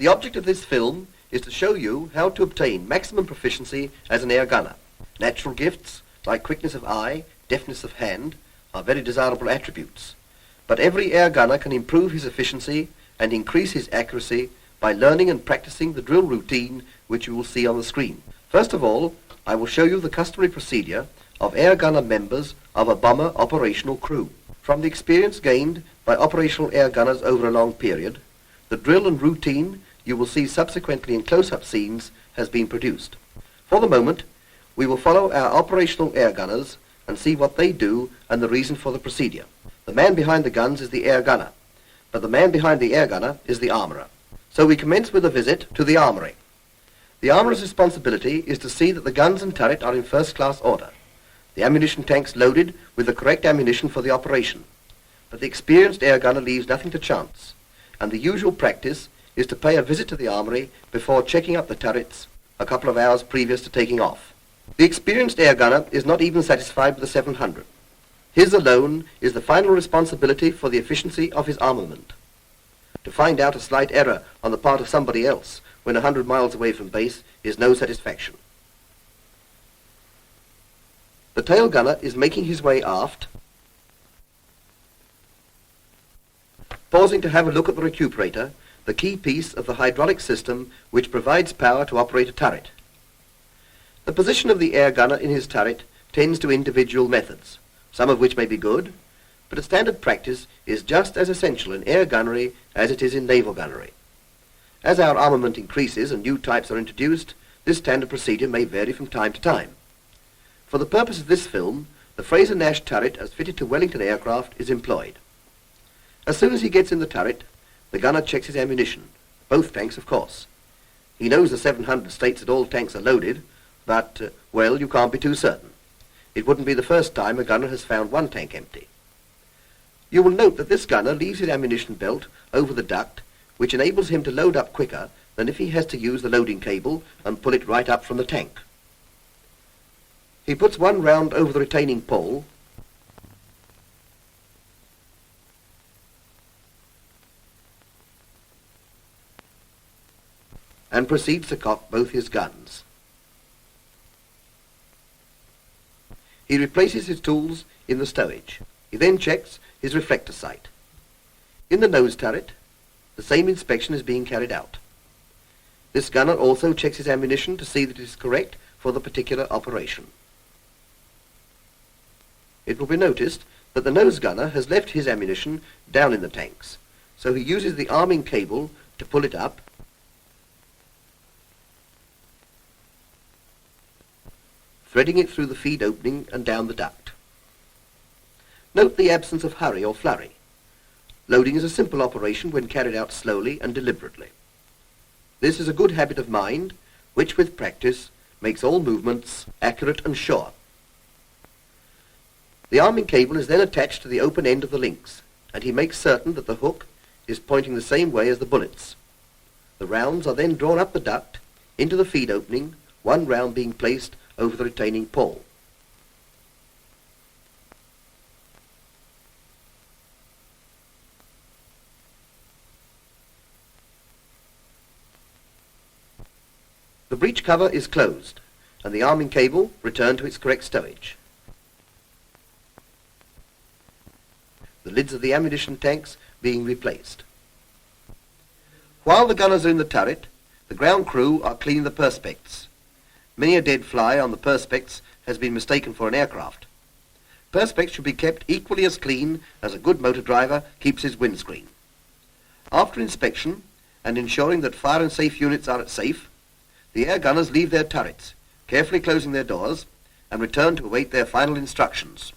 The object of this film is to show you how to obtain maximum proficiency as an air gunner. Natural gifts, like quickness of eye, deftness of hand, are very desirable attributes. But every air gunner can improve his efficiency and increase his accuracy by learning and practicing the drill routine which you will see on the screen. First of all, I will show you the customary procedure of air gunner members of a bomber operational crew. From the experience gained by operational air gunners over a long period, the drill and routine you will see subsequently in close-up scenes has been produced. For the moment, we will follow our operational air gunners and see what they do and the reason for the procedure. The man behind the guns is the air gunner, but the man behind the air gunner is the armourer. So we commence with a visit to the armoury. The armourer's responsibility is to see that the guns and turret are in first-class order, the ammunition tanks loaded with the correct ammunition for the operation. But the experienced air gunner leaves nothing to chance, and the usual practice is to pay a visit to the armoury before checking up the turrets a couple of hours previous to taking off. The experienced air gunner is not even satisfied with the 700. His alone is the final responsibility for the efficiency of his armament. To find out a slight error on the part of somebody else when 100 miles away from base is no satisfaction. The tail gunner is making his way aft, pausing to have a look at the recuperator, the key piece of the hydraulic system which provides power to operate a turret. The position of the air gunner in his turret tends to individual methods, some of which may be good, but a standard practice is just as essential in air gunnery as it is in naval gunnery. As our armament increases and new types are introduced, this standard procedure may vary from time to time. For the purpose of this film, the Frazer-Nash turret as fitted to Wellington aircraft is employed. As soon as he gets in the turret, the gunner checks his ammunition, both tanks of course. He knows the 700 states that all tanks are loaded, but, well, you can't be too certain. It wouldn't be the first time a gunner has found one tank empty. You will note that this gunner leaves his ammunition belt over the duct, which enables him to load up quicker than if he has to use the loading cable and pull it right up from the tank. He puts one round over the retaining pole and proceeds to cock both his guns. He replaces his tools in the stowage. He then checks his reflector sight. In the nose turret, the same inspection is being carried out. This gunner also checks his ammunition to see that it is correct for the particular operation. It will be noticed that the nose gunner has left his ammunition down in the tanks, so he uses the arming cable to pull it up threading it through the feed opening and down the duct. Note the absence of hurry or flurry. Loading is a simple operation when carried out slowly and deliberately. This is a good habit of mind, which with practice makes all movements accurate and sure. The arming cable is then attached to the open end of the links, and he makes certain that the hook is pointing the same way as the bullets. The rounds are then drawn up the duct into the feed opening, one round being placed over the retaining pole. The breech cover is closed, and the arming cable returned to its correct stowage. The lids of the ammunition tanks being replaced. While the gunners are in the turret, the ground crew are cleaning the perspex. Many a dead fly on the perspex has been mistaken for an aircraft. Perspex should be kept equally as clean as a good motor driver keeps his windscreen. After inspection and ensuring that fire and safe units are at safe, the air gunners leave their turrets, carefully closing their doors, and return to await their final instructions.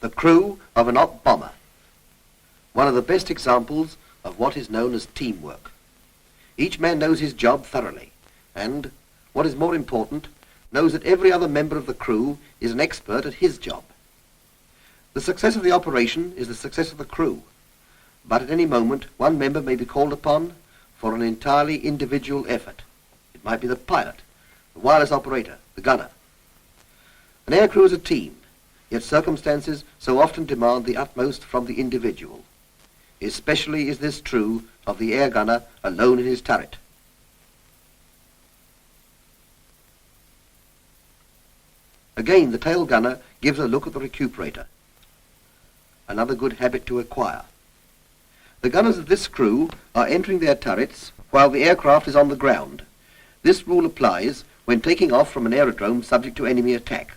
The crew of an op bomber, one of the best examples of what is known as teamwork. Each man knows his job thoroughly, and, what is more important, knows that every other member of the crew is an expert at his job. The success of the operation is the success of the crew, but at any moment one member may be called upon for an entirely individual effort. It might be the pilot, The wireless operator, the gunner. An aircrew is a team, yet circumstances so often demand the utmost from the individual. Especially is this true of the air gunner alone in his turret. Again, the tail gunner gives a look at the recuperator. Another good habit to acquire. The gunners of this crew are entering their turrets while the aircraft is on the ground. This rule applies when taking off from an aerodrome subject to enemy attack.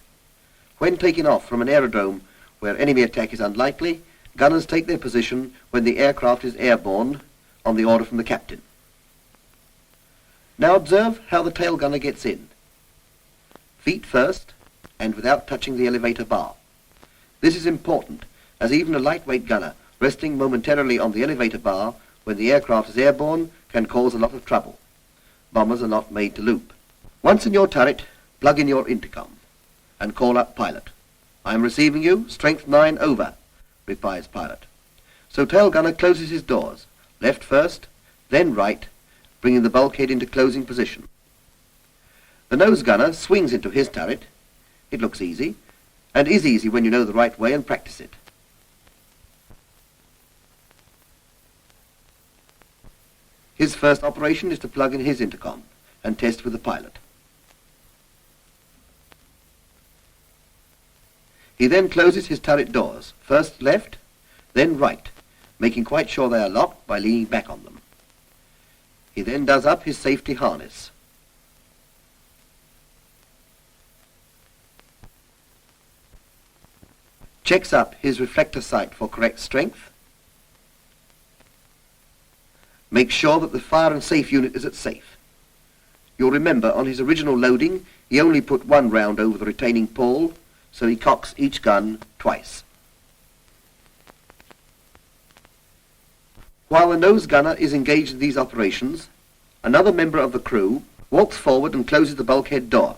When taking off from an aerodrome where enemy attack is unlikely, gunners take their position when the aircraft is airborne on the order from the captain. Now observe how the tail gunner gets in. Feet first, and without touching the elevator bar. This is important, as even a lightweight gunner resting momentarily on the elevator bar when the aircraft is airborne can cause a lot of trouble. Bombers are not made to loop. Once in your turret, plug in your intercom and call up pilot. I am receiving you, strength 9 over, replies pilot. So tail gunner closes his doors, left first, then right, bringing the bulkhead into closing position. The nose gunner swings into his turret. It looks easy, and is easy when you know the right way and practice it. His first operation is to plug in his intercom and test with the pilot. He then closes his turret doors, first left, then right, making quite sure they are locked by leaning back on them. He then does up his safety harness. Checks up his reflector sight for correct strength. Makes sure that the fire and safe unit is at safe. You'll remember on his original loading he only put one round over the retaining pole, so he cocks each gun twice. While the nose gunner is engaged in these operations, another member of the crew walks forward and closes the bulkhead door.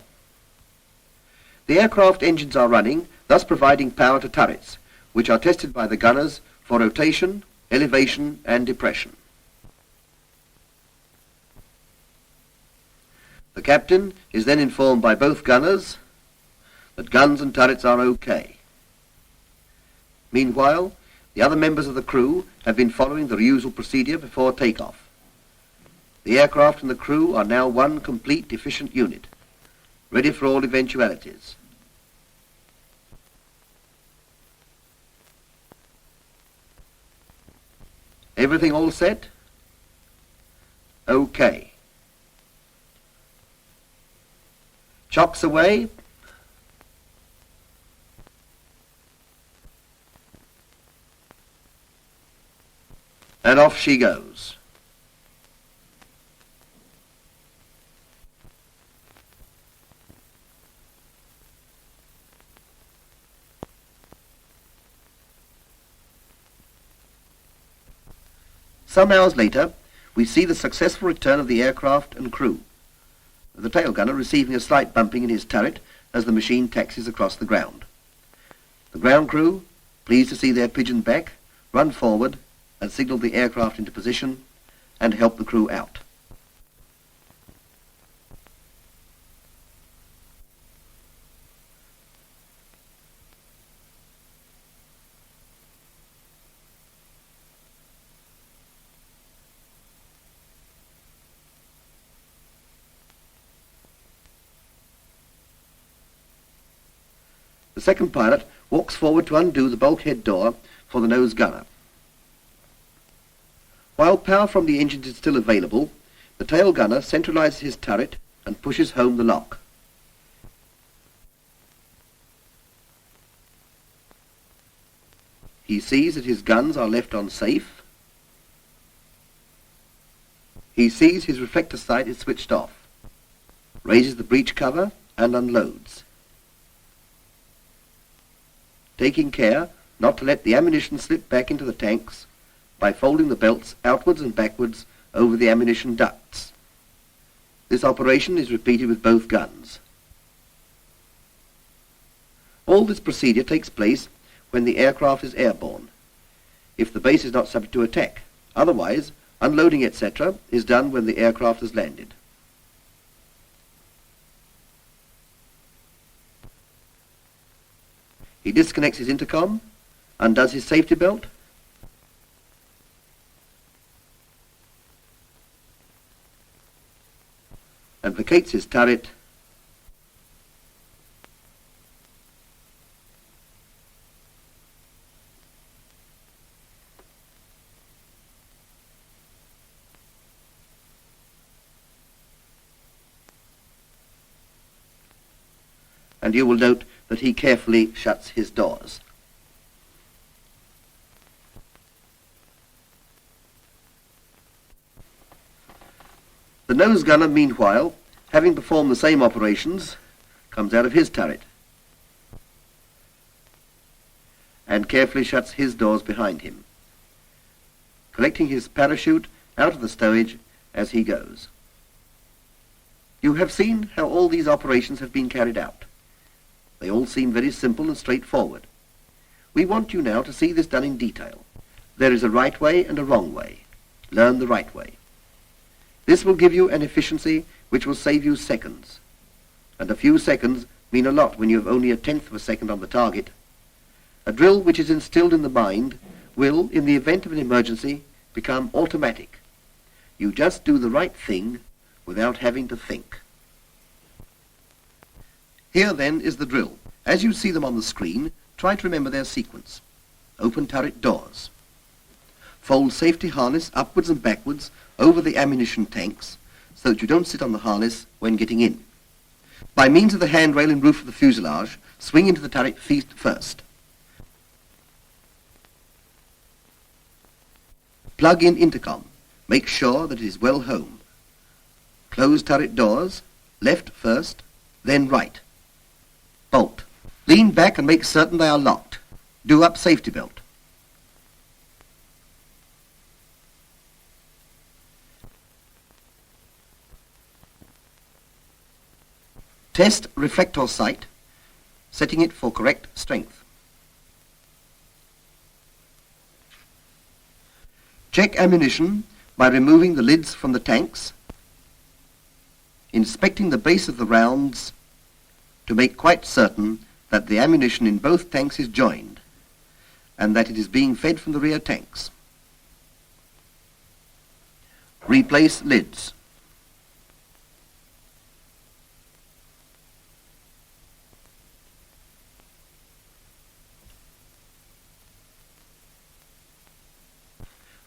The aircraft engines are running, thus providing power to turrets, which are tested by the gunners for rotation, elevation, and depression. The captain is then informed by both gunners that guns and turrets are okay. Meanwhile, the other members of the crew have been following the usual procedure before takeoff. The aircraft and the crew are now one complete efficient unit, ready for all eventualities. Everything all set? Okay. Chocks away. And off she goes. Some hours later, we see the successful return of the aircraft and crew, the tail gunner receiving a slight bumping in his turret as the machine taxis across the ground. The ground crew, pleased to see their pigeon back, run forward and signal the aircraft into position and help the crew out. The second pilot walks forward to undo the bulkhead door for the nose gunner. While power from the engines is still available, the tail gunner centralizes his turret and pushes home the lock. He sees that his guns are left on safe. He sees his reflector sight is switched off, raises the breech cover and unloads, taking care not to let the ammunition slip back into the tanks by folding the belts outwards and backwards over the ammunition ducts. This operation is repeated with both guns. All this procedure takes place when the aircraft is airborne, if the base is not subject to attack. Otherwise, unloading etc. is done when the aircraft has landed. disconnects his intercom, undoes his safety belt, and vacates his turret, and you will note that he carefully shuts his doors. The nose gunner, meanwhile, having performed the same operations, comes out of his turret and carefully shuts his doors behind him, collecting his parachute out of the stowage as he goes. You have seen how all these operations have been carried out. They all seem very simple and straightforward. We want you now to see this done in detail. There is a right way and a wrong way. Learn the right way. This will give you an efficiency which will save you seconds. And a few seconds mean a lot when you have only 1/10 of a second on the target. A drill which is instilled in the mind will, in the event of an emergency, become automatic. You just do the right thing without having to think. Here then is the drill. As you see them on the screen, try to remember their sequence. Open turret doors. Fold safety harness upwards and backwards over the ammunition tanks so that you don't sit on the harness when getting in. By means of the handrail and roof of the fuselage, swing into the turret feet first. Plug in intercom. Make sure that it is well home. Close turret doors, left first, then right. Bolt. Lean back and make certain they are locked. Do up safety belt. Test reflector sight, setting it for correct strength. Check ammunition by removing the lids from the tanks, inspecting the base of the rounds to make quite certain that the ammunition in both tanks is joined and that it is being fed from the rear tanks. Replace lids.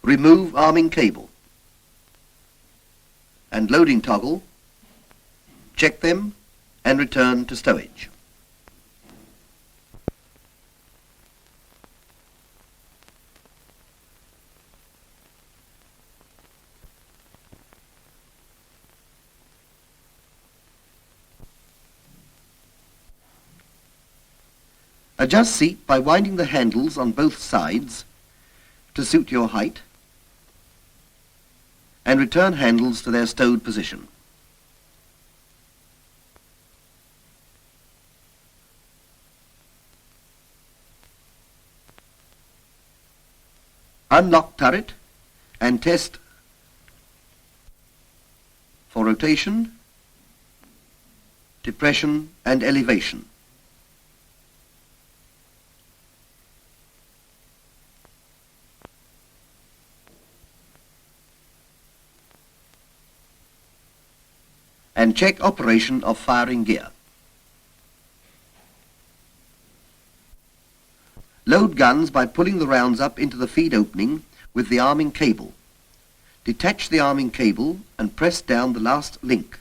Remove arming cable and loading toggle, check them and return to stowage. Adjust seat by winding the handles on both sides to suit your height, and return handles to their stowed position. Unlock turret and test for rotation, depression and elevation. And check operation of firing gear. Load guns by pulling the rounds up into the feed opening with the arming cable. Detach the arming cable and press down the last link.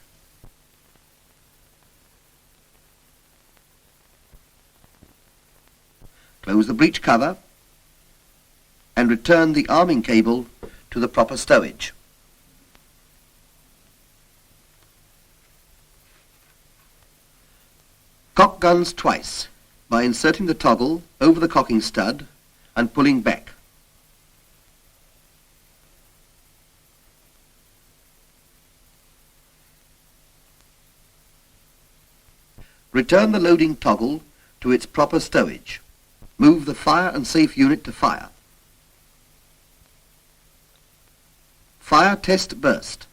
Close the breech cover and return the arming cable to the proper stowage. Cock guns twice by inserting the toggle over the cocking stud and pulling back. Return the loading toggle to its proper stowage. Move the fire and safe unit to fire. Fire test burst.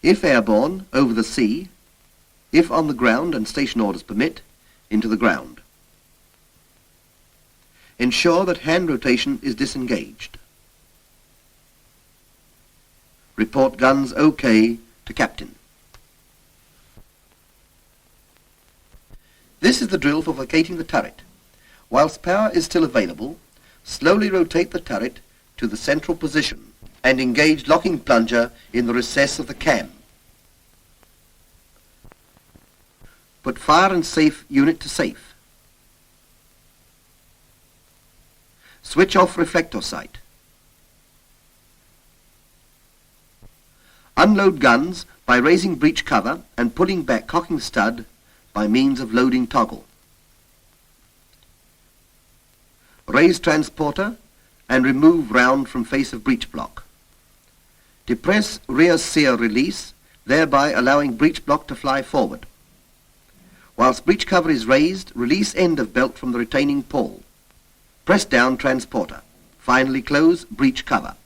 If airborne, over the sea. If on the ground and station orders permit, into the ground. ensure that hand rotation is disengaged. Report guns OK to Captain. This is the drill for vacating the turret. Whilst power is still available, slowly rotate the turret to the central position and engage locking plunger in the recess of the cam. Put fire and safe unit to safe. Switch off reflector sight. Unload guns by raising breech cover and pulling back cocking stud by means of loading toggle. Raise transporter and remove round from face of breech block. Depress rear sear release, thereby allowing breech block to fly forward. Whilst breech cover is raised, release end of belt from the retaining pawl. Press down transporter. Finally close breech cover.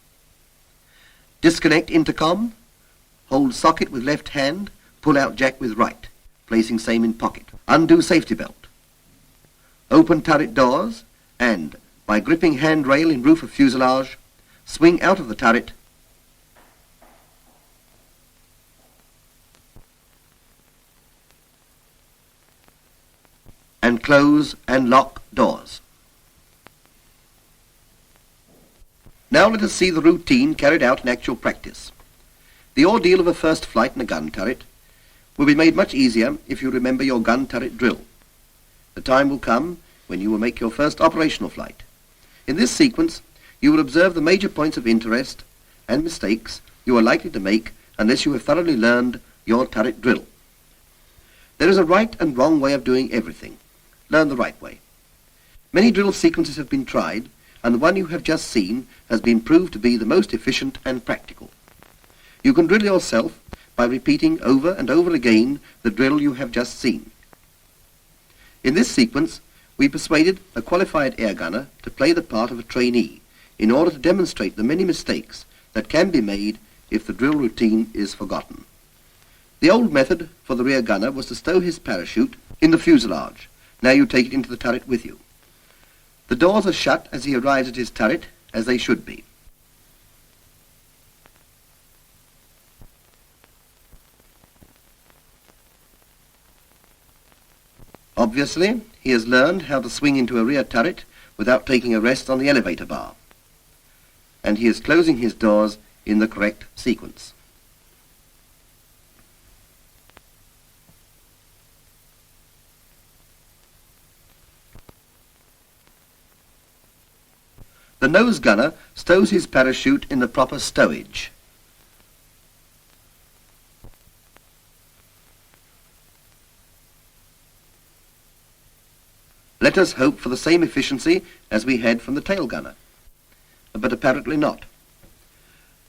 Disconnect intercom. Hold socket with left hand. Pull out jack with right, placing same in pocket. Undo safety belt. Open turret doors and, by gripping handrail in roof of fuselage, swing out of the turret and close and lock doors. Now let us see the routine carried out in actual practice. The ordeal of a first flight in a gun turret will be made much easier if you remember your gun turret drill. The time will come when you will make your first operational flight. In this sequence, you will observe the major points of interest and mistakes you are likely to make unless you have thoroughly learned your turret drill. There is a right and wrong way of doing everything. Learn the right way. Many drill sequences have been tried, and the one you have just seen has been proved to be the most efficient and practical. You can drill yourself by repeating over and over again the drill you have just seen. In this sequence, we persuaded a qualified air gunner to play the part of a trainee in order to demonstrate the many mistakes that can be made if the drill routine is forgotten. The old method for the rear gunner was to stow his parachute in the fuselage. Now you take it into the turret with you. The doors are shut as he arrives at his turret, as they should be. Obviously, he has learned how to swing into a rear turret without taking a rest on the elevator bar. And he is closing his doors in the correct sequence. The nose gunner stows his parachute in the proper stowage. Let us hope for the same efficiency as we had from the tail gunner, but apparently not.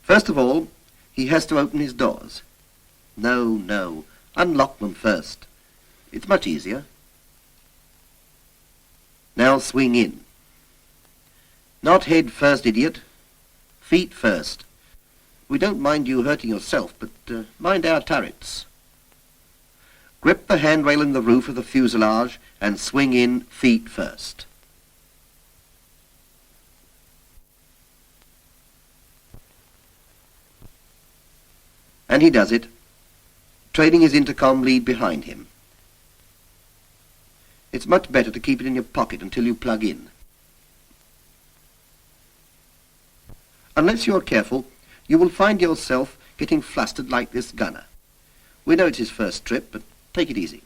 First of all, he has to open his doors. No, unlock them first. It's much easier. Now swing in. Not head first, idiot. Feet first. We don't mind you hurting yourself, but mind our turrets. Grip the handrail in the roof of the fuselage and swing in feet first. And he does it, trailing his intercom lead behind him. It's much better to keep it in your pocket until you plug in. Unless you are careful, you will find yourself getting flustered like this gunner. We know it's his first trip, but take it easy.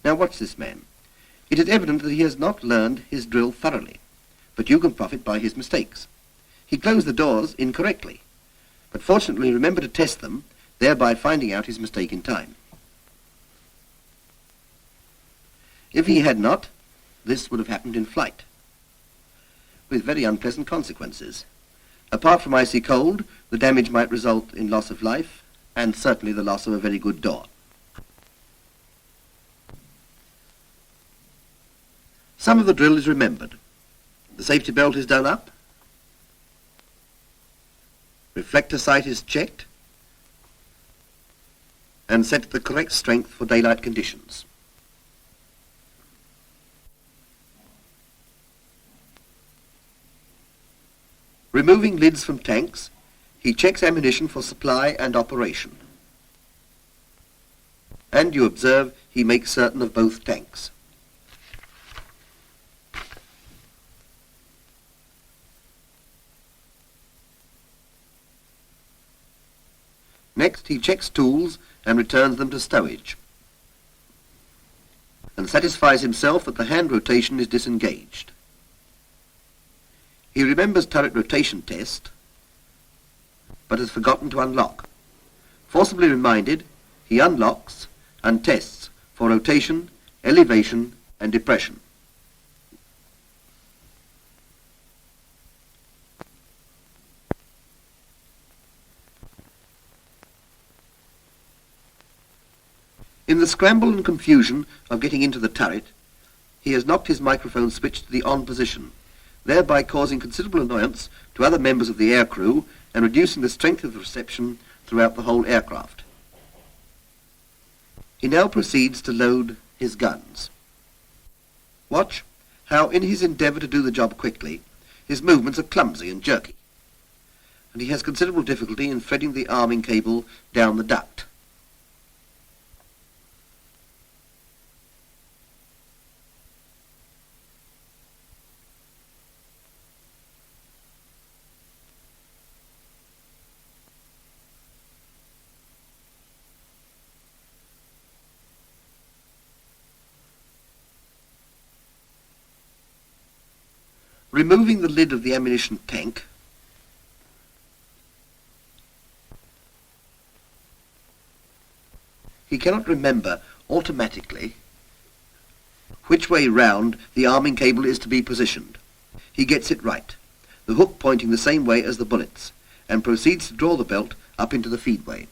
Now watch this man. It is evident that he has not learned his drill thoroughly, but you can profit by his mistakes. He closed the doors incorrectly, but fortunately remember to test them, thereby finding out his mistake in time. If he had not, this would have happened in flight, with very unpleasant consequences. Apart from icy cold, the damage might result in loss of life, and certainly the loss of a very good door. Some of the drill is remembered. The safety belt is done up. Reflector sight is checked and set to the correct strength for daylight conditions. Removing lids from tanks, he checks ammunition for supply and operation. And you observe he makes certain of both tanks. Next, he checks tools and returns them to stowage, and satisfies himself that the hand rotation is disengaged. He remembers turret rotation test, but has forgotten to unlock. Forcibly reminded, he unlocks and tests for rotation, elevation, and depression. In the scramble and confusion of getting into the turret, he has knocked his microphone switch to the on position, thereby causing considerable annoyance to other members of the aircrew and reducing the strength of the reception throughout the whole aircraft. He now proceeds to load his guns. Watch how, in his endeavour to do the job quickly, his movements are clumsy and jerky, and he has considerable difficulty in threading the arming cable down the duct. Removing the lid of the ammunition tank, he cannot remember automatically which way round the arming cable is to be positioned. He gets it right, the hook pointing the same way as the bullets, and proceeds to draw the belt up into the feedway.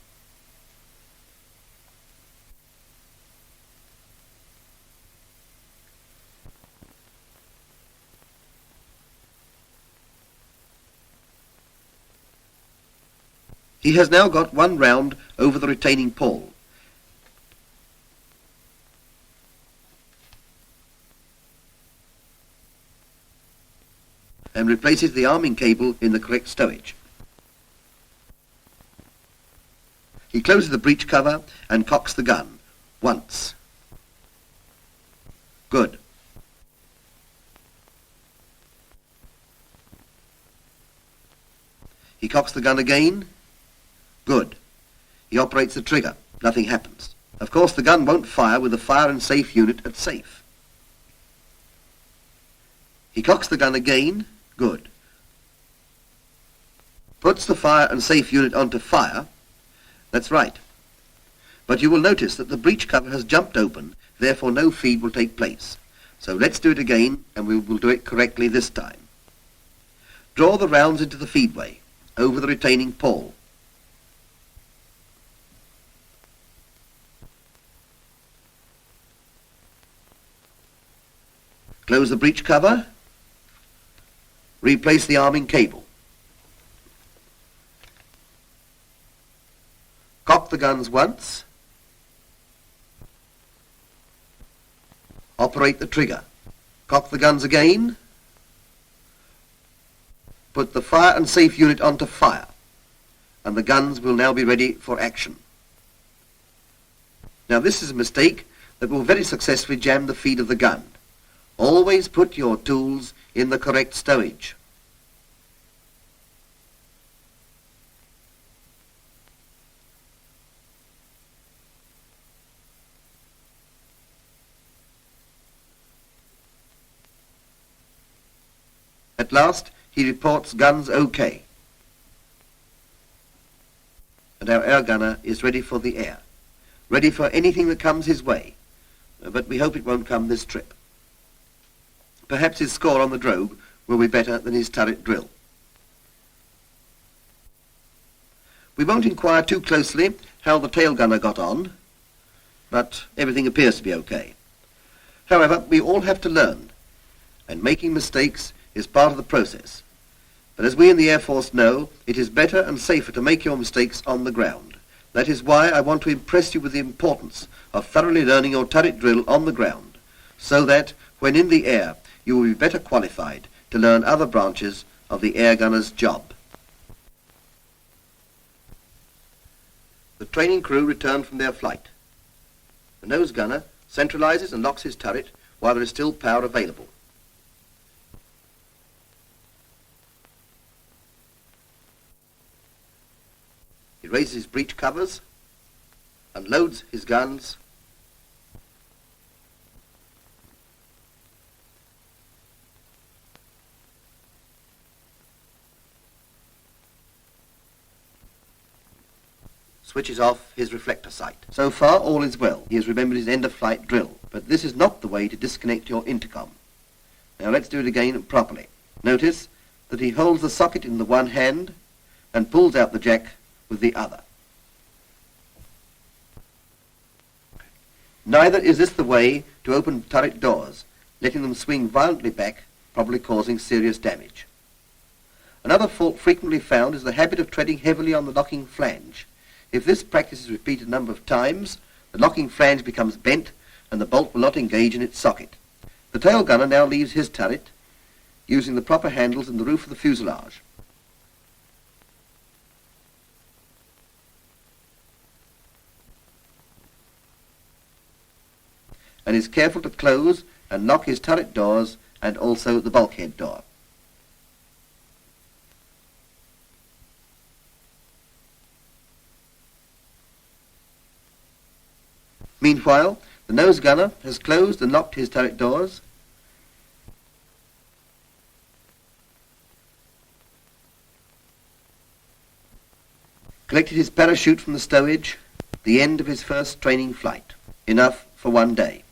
He has now got one round over the retaining pole. And replaces the arming cable in the correct stowage. He closes the breech cover and cocks the gun once. Good. He cocks the gun again. Good. He operates the trigger. Nothing happens. Of course, the gun won't fire with the fire and safe unit at safe. He cocks the gun again. Good. Puts the fire and safe unit onto fire. That's right. But you will notice that the breech cover has jumped open, therefore no feed will take place. So let's do it again, and we will do it correctly this time. Draw the rounds into the feedway, over the retaining pole. Close the breech cover. Replace the arming cable. Cock the guns once. Operate the trigger. Cock the guns again. Put the fire and safe unit onto fire, and the guns will now be ready for action. Now this is a mistake that will very successfully jam the feed of the gun. Always put your tools in the correct stowage. At last, he reports guns OK. And our air gunner is ready for the air, ready for anything that comes his way, but we hope it won't come this trip. Perhaps his score on the drogue will be better than his turret drill. We won't inquire too closely how the tail gunner got on, but everything appears to be okay. However, we all have to learn, and making mistakes is part of the process. But as we in the Air Force know, it is better and safer to make your mistakes on the ground. That is why I want to impress you with the importance of thoroughly learning your turret drill on the ground, so that, when in the air, you will be better qualified to learn other branches of the air gunner's job. The training crew return from their flight. The nose gunner centralizes and locks his turret while there is still power available. He raises his breech covers and loads his guns. Switches off his reflector sight. So far all is well. He has remembered his end-of-flight drill, but this is not the way to disconnect your intercom. Now let's do it again properly. Notice that he holds the socket in the one hand and pulls out the jack with the other. Neither is this the way to open turret doors, letting them swing violently back, probably causing serious damage. Another fault frequently found is the habit of treading heavily on the locking flange. If this practice is repeated a number of times, the locking flange becomes bent and the bolt will not engage in its socket. The tail gunner now leaves his turret, using the proper handles in the roof of the fuselage. And is careful to close and lock his turret doors and also the bulkhead door. Meanwhile, the nose gunner has closed and locked his turret doors, collected his parachute from the stowage, the end of his first training flight. Enough for one day.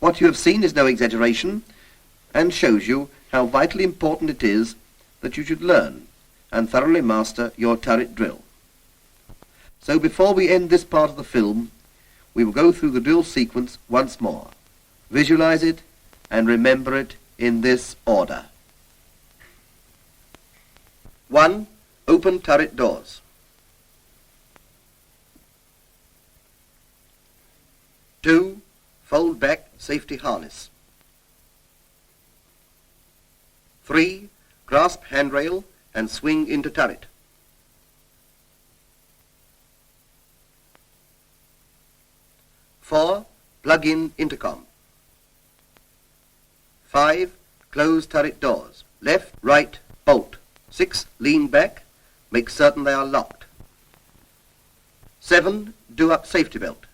What you have seen is no exaggeration and shows you how vitally important it is that you should learn and thoroughly master your turret drill. So before we end this part of the film, we will go through the drill sequence once more. Visualize it and remember it in this order. 1. Open turret doors. 2. Fold back safety harness. 3. Grasp handrail and swing into turret. 4. Plug in intercom. 5. Close turret doors. Left, right, bolt. 6. Lean back. Make certain they are locked. 7. Do up safety belt.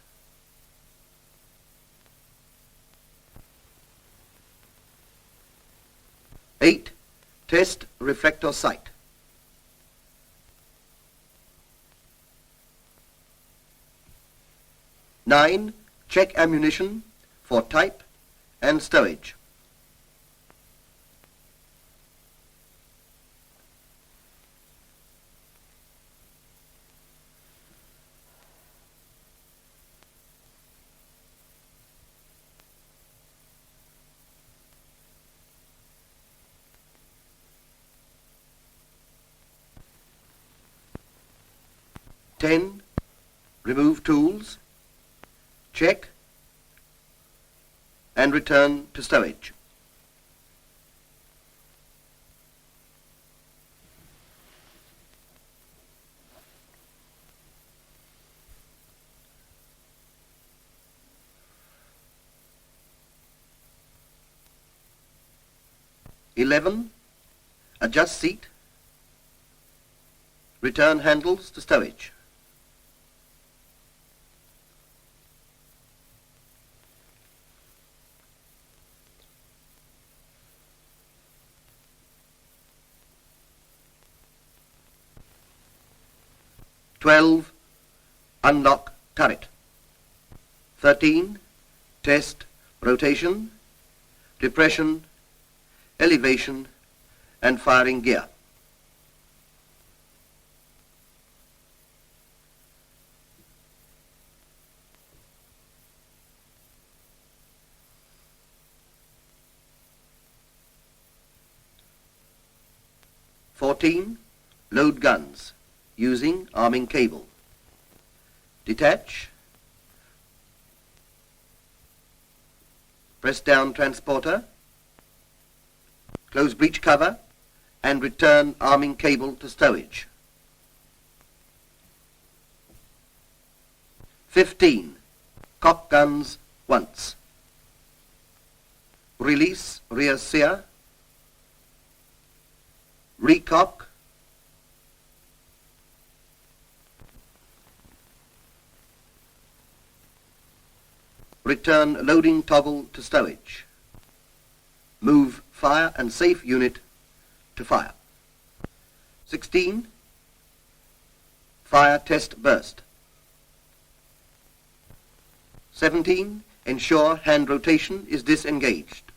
8. Test reflector sight. 9. Check ammunition for type and stowage. 10. Remove tools, check, and return to stowage. Adjust seat, return handles to stowage. 12. Unlock turret. 13. Test rotation, depression, elevation, and firing gear. 14. Load guns using arming cable. Detach. Press down transporter. Close breech cover and return arming cable to stowage. 15. Cock guns once. Release rear sear. Recock. Return loading toggle to stowage. Move fire and safe unit to fire. 16. Fire test burst. 17. Ensure hand rotation is disengaged.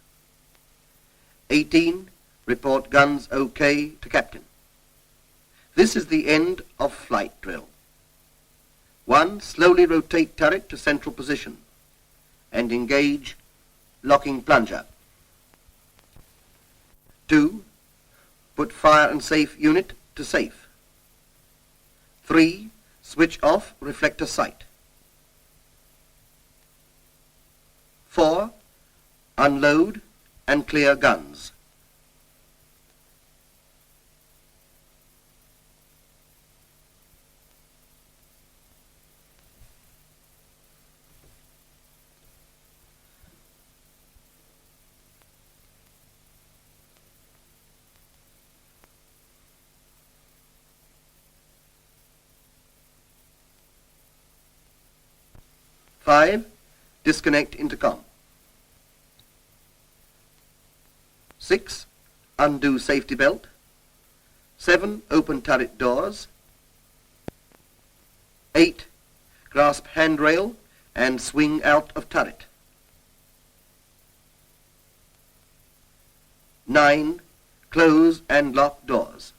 18. Report guns OK to captain. This is the end of flight drill. 1. Slowly rotate turret to central position and engage locking plunger. 2. Put fire and safe unit to safe. 3. Switch off reflector sight. 4. Unload and clear guns. Five, disconnect intercom. 6, undo safety belt. 7, open turret doors. 8, grasp handrail and swing out of turret. 9, close and lock doors.